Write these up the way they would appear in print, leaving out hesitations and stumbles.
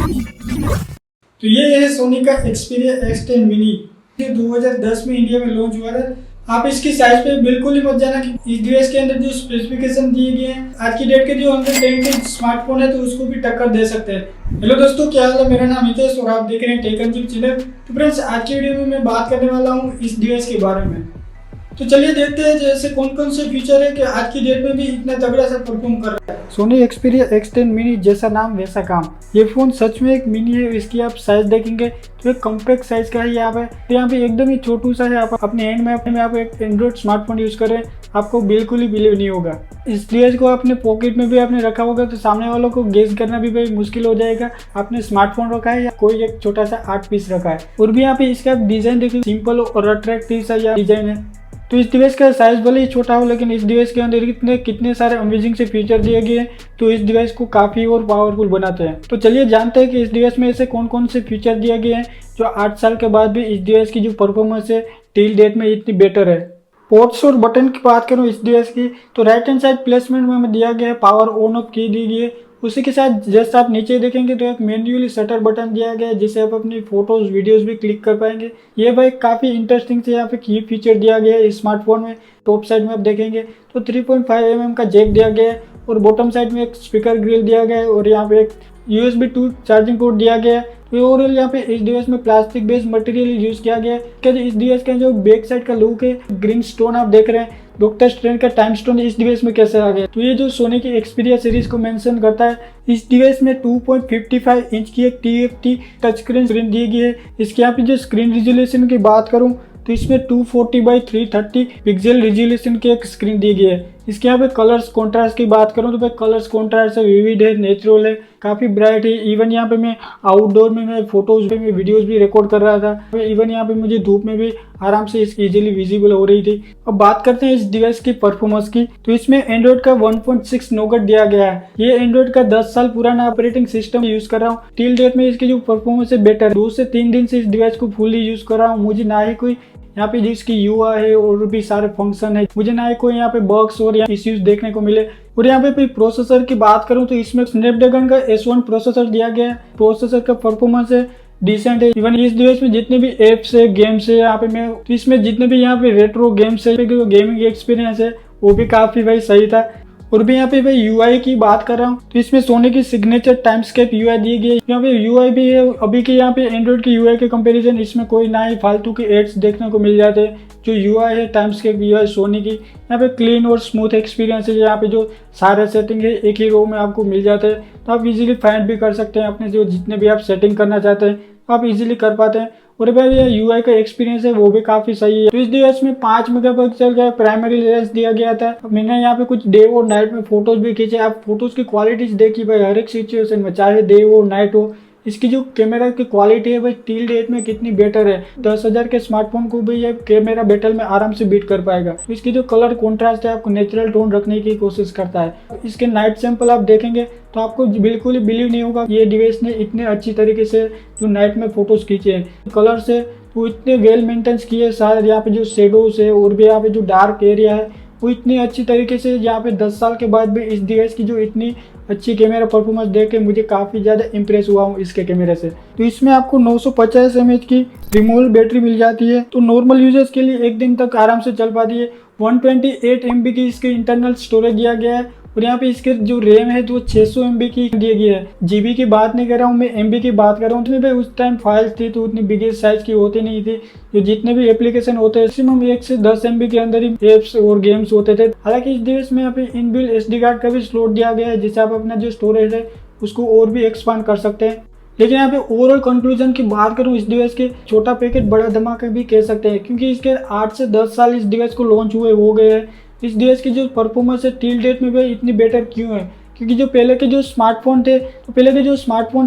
तो ये है सोनी का Xperia X10 मिनी। ये 2010 में इंडिया में लॉन्च हुआ था। आप इसकी साइज पे बिल्कुल ही मत जाना कि इस डिवाइस के अंदर जो स्पेसिफिकेशन दिए गए हैं आज की डेट के जो अंदर 10 के स्मार्टफोन है तो उसको भी टक्कर दे सकते हैं। हेलो दोस्तों, क्या हाल है? मेरा नाम हितेश और आप देख रहे हैं टेक एंड चिप चैनल। तो फ्रेंड्स, आज की वीडियो में मैं बात करने वाला हूँ इस डिवाइस के बारे में। तो चलिए देखते हैं जैसे कौन कौन से फीचर है कि आज की डेट में भी इतना तगड़ा सा परफॉर्म कर रहा है। सोनी Xperia X10 मिनी, जैसा नाम वैसा काम। ये फोन सच में एक मिनी है। इसकी आप साइज देखेंगे तो एक कॉम्पैक्ट साइज का है। यहाँ पे एकदम ही छोटू सा है। आप अपने हैंड में आप एक एंड्रॉइड स्मार्टफोन यूज कर रहे हैं, आपको बिल्कुल ही बिलीव नहीं होगा। इस डिवाइस को अपने पॉकेट में भी आपने रखा होगा तो सामने वालों को गेस करना भी भाई मुश्किल हो जाएगा आपने स्मार्टफोन रखा है या कोई एक छोटा सा आर्ट पीस रखा है। और भी यहाँ पे इसका डिजाइन देखिए, सिंपल और अट्रैक्टिव सा डिजाइन है। तो इस डिवाइस का साइज भले ही छोटा हो लेकिन इस डिवाइस के अंदर कितने सारे अमेजिंग से फीचर दिए गए हैं तो इस डिवाइस को काफ़ी और पावरफुल बनाते हैं। तो चलिए जानते हैं कि इस डिवाइस में ऐसे कौन कौन से फीचर दिए गए हैं जो 8 साल के बाद भी इस डिवाइस की जो परफॉर्मेंस है टिल डेट में इतनी बेटर है। पोर्ट्स और बटन की बात करूँ इस डिवाइस की तो राइट हैंड साइड प्लेसमेंट में दिया गया है, पावर ऑन ऑफ की दी गई है। उसी के साथ जैसे आप नीचे देखेंगे तो एक मैन्युअली शटर बटन दिया गया है जिसे आप अपनी फोटोज वीडियोस भी क्लिक कर पाएंगे। ये भाई काफ़ी इंटरेस्टिंग से यहाँ पे की फीचर दिया गया है इस स्मार्टफोन में। टॉप साइड में आप देखेंगे तो 3.5 mm का जैक दिया गया है और बॉटम साइड में एक स्पीकर ग्रिल दिया गया है और यहाँ पे एक USB 2 चार्जिंग पोर्ट दिया गया है। तो ओवरऑल यहाँ पे इस डिवाइस में प्लास्टिक बेस्ड मटेरियल यूज किया गया है। इस डिवाइस का जो बैक साइड का लुक है, ग्रीन स्टोन आप देख रहे हैं, डॉक्टर स्ट्रेंज का टाइम स्टोन इस डिवाइस में कैसे आ गया। तो ये जो सोनी की Xperia सीरीज को मेंशन करता है, इस डिवाइस में 2.55 इंच की एक TFT टच स्क्रीन दी गई है। इसके यहाँ पे जो स्क्रीन रिजोल्यूशन की बात करूँ तो इसमें 240x330 पिक्सल रिजोल्यूशन की एक स्क्रीन दी गई है। इसके यहाँ पे कलर्स कॉन्ट्रास्ट की बात करूँ तो भाई कलर्स कॉन्ट्रास्ट है, विविड है, नेचुरल है, काफ़ी ब्राइट है। इवन यहाँ पे मैं आउटडोर में मैं फोटोज में वीडियोस भी रिकॉर्ड कर रहा था। इवन यहाँ पे मुझे धूप में भी आराम से इजीली विजिबल हो रही थी। अब बात करते हैं इस डिवाइस की परफॉर्मेंस की तो इसमें एंड्रॉइड का 1.6 नोगट दिया गया है। ये एंड्रॉइड का 10 साल पुराना ऑपरेटिंग सिस्टम यूज कर रहा हूँ। टिल डेट में इसकी जो परफॉर्मेंस है बेटर है। 2 से 3 दिन से इस डिवाइस को फुली यूज कर रहा हूँ। मुझे ना ही कोई यहाँ पे जिसकी UI है और भी सारे फंक्शन है, मुझे ना ही कोई यहाँ पे बग्स और इश्यूज देखने को मिले। और यहाँ पे प्रोसेसर की बात करूँ तो इसमें स्नैपड्रैगन का S1 प्रोसेसर दिया गया है। प्रोसेसर का परफॉर्मेंस है डिसेंट है। इवन इस डिवाइस में जितने भी एप्स है, गेम्स है, यहाँ पे मैं तो इसमें जितने भी यहाँ पे रेट्रो गेम्स है, गेमिंग एक्सपीरियंस है वो भी काफी भाई सही था। और भी यहाँ पे भाई UI की बात कर रहा हूँ तो इसमें सोनी की सिग्नेचर टाइमस्केप UI दी गई है। यहाँ पे UI भी है अभी के यहाँ पे एंड्रॉइड की UI के कंपैरिजन इसमें कोई ना ही फालतू के एड्स देखने को मिल जाते हैं। जो UI है टाइमस्केप UI सोनी की, यहाँ पे क्लीन और स्मूथ एक्सपीरियंस है। यहाँ पे जो सारे सेटिंग है एक ही रो में आपको मिल जाते हैं तो आप इजीली फाइंड भी कर सकते हैं अपने जो जितने भी आप सेटिंग करना चाहते हैं आप इजीली कर पाते हैं। और भाई ये UI का एक्सपीरियंस है वो भी काफी सही है। तो इस डिवाइस में 5 मेगापिक्सल का प्राइमरी लेंस दिया गया था। मैंने यहाँ पे कुछ डे और नाइट में फोटोज भी खींचे। आप फोटोज की क्वालिटी देखिए भाई, हर एक सिचुएशन में चाहे डे हो नाइट हो, इसकी जो कैमरा की क्वालिटी है भाई टिल डेट में कितनी बेटर है। 10,000 के स्मार्टफोन को भी ये कैमरा बैटल में आराम से बीट कर पाएगा। इसकी जो कलर कॉन्ट्रास्ट है आपको नेचुरल टोन रखने की कोशिश करता है। इसके नाइट सैंपल आप देखेंगे तो आपको बिल्कुल ही बिलीव नहीं होगा ये डिवाइस ने इतने अच्छी तरीके से जो नाइट में फोटोज खींचे हैं। कलर से वो इतने वेल मेंटेन किए, शायद यहाँ पे जो शेडोज है और भी यहाँ पे जो डार्क एरिया है वो इतनी अच्छी तरीके से यहाँ पे 10 साल के बाद भी इस डिवाइस की जो इतनी अच्छी कैमरा परफॉर्मेंस देख के मुझे काफ़ी ज़्यादा इंप्रेस हुआ हूँ इसके कैमरे से। तो इसमें आपको 950 mAh की रिमूवेबल बैटरी मिल जाती है तो नॉर्मल यूजर्स के लिए 1 दिन तक आराम से चल पाती है। 128 MB की इसकी इंटरनल स्टोरेज दिया गया है और यहाँ पे इसके जो रैम है तो 600 MB की दी गई है। GB की बात नहीं कर रहा हूँ मैं, MB की बात कर रहा हूँ। तो भाई उस टाइम फाइल्स थी तो उतनी बिगेस्ट साइज की होती नहीं थी। जो जितने भी एप्लीकेशन होते हैं मैक्सिमम 1 से 10 MB के अंदर ही एप्स और गेम्स होते थे। हालांकि इस डिवाइस में यहाँ पे इनबिल्ट SD कार्ड का भी स्लॉट दिया गया है जिससे आप अपना जो स्टोरेज है उसको और भी एक्सपांड कर सकते हैं। लेकिन यहाँ पे ओवरऑल कंक्लूजन की बात करूँ इस डिवाइस के, छोटा पैकेट बड़ा धमाका भी कह सकते हैं क्योंकि इसके 8 से 10 साल इस डिवाइस को लॉन्च हुए हो गए हैं। इस डिवाइस की जो परफॉर्मेंस है टिल डेट में भी इतनी बेटर क्यों है? क्योंकि जो पहले के जो स्मार्टफोन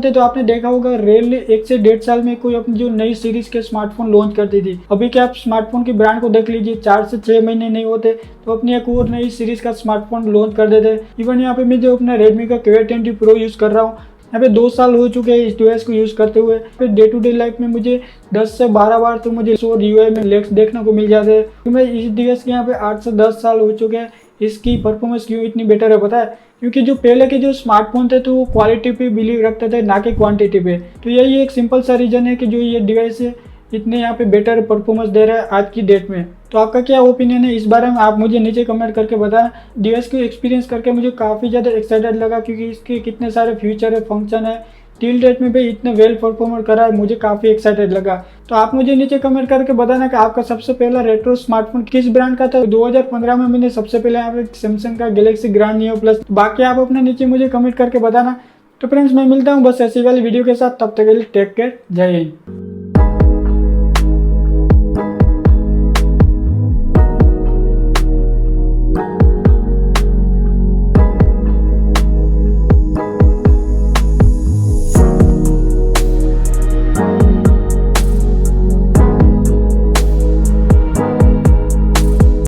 थे तो आपने देखा होगा रेयरली 1 से 1.5 साल में कोई अपनी जो नई सीरीज के स्मार्टफोन लॉन्च करती थी। अभी के आप स्मार्टफोन की ब्रांड को देख लीजिए, 4 से 6 महीने नहीं होते तो अपनी एक और नई सीरीज का स्मार्टफोन लॉन्च कर देते। इवन यहाँ पे मैं जो अपना रेडमी का K20 Pro यूज कर रहा हूँ, यहाँ पे 2 साल हो चुके हैं इस डिवाइस को यूज करते हुए। फिर डे टू डे लाइफ में मुझे 10 से 12 बार तो मुझे शोर UI में लेक्स देखने को मिल जाते हैं। तो मैं इस डिवाइस के यहाँ पे 8 से 10 साल हो चुके हैं। इसकी परफॉर्मेंस क्यों इतनी बेटर है पता है? क्योंकि जो पहले के जो स्मार्टफोन थे तो वो क्वालिटी पे बिलीव रखते थे ना कि क्वांटिटी पे। तो यही एक सिंपल सा रीज़न है कि जो ये डिवाइस है इतने यहाँ पे बेटर परफॉर्मेंस दे रहा है आज की डेट में। तो आपका क्या ओपिनियन है इस बारे में, आप मुझे नीचे कमेंट करके बताएं। डिवाइस को एक्सपीरियंस करके मुझे काफ़ी ज़्यादा एक्साइटेड लगा, क्योंकि इसके कितने सारे फीचर है, फंक्शन है, टिल डेट में भी इतने वेल परफॉर्म करा है, मुझे काफ़ी एक्साइटेड लगा। तो आप मुझे नीचे कमेंट करके बताना कि आपका सबसे पहला रेट्रो स्मार्टफोन किस ब्रांड का था। 2015 में मैंने सबसे पहले यहाँ पे सैमसंग का गैलेक्सी ग्रैंड नियो प्लस। बाकी आप अपने नीचे मुझे कमेंट करके बताना। तो फ्रेंड्स मैं मिलता हूँ बस ऐसी वाली वीडियो के साथ, तब तक के लिए टेक केयर, जय हिंद।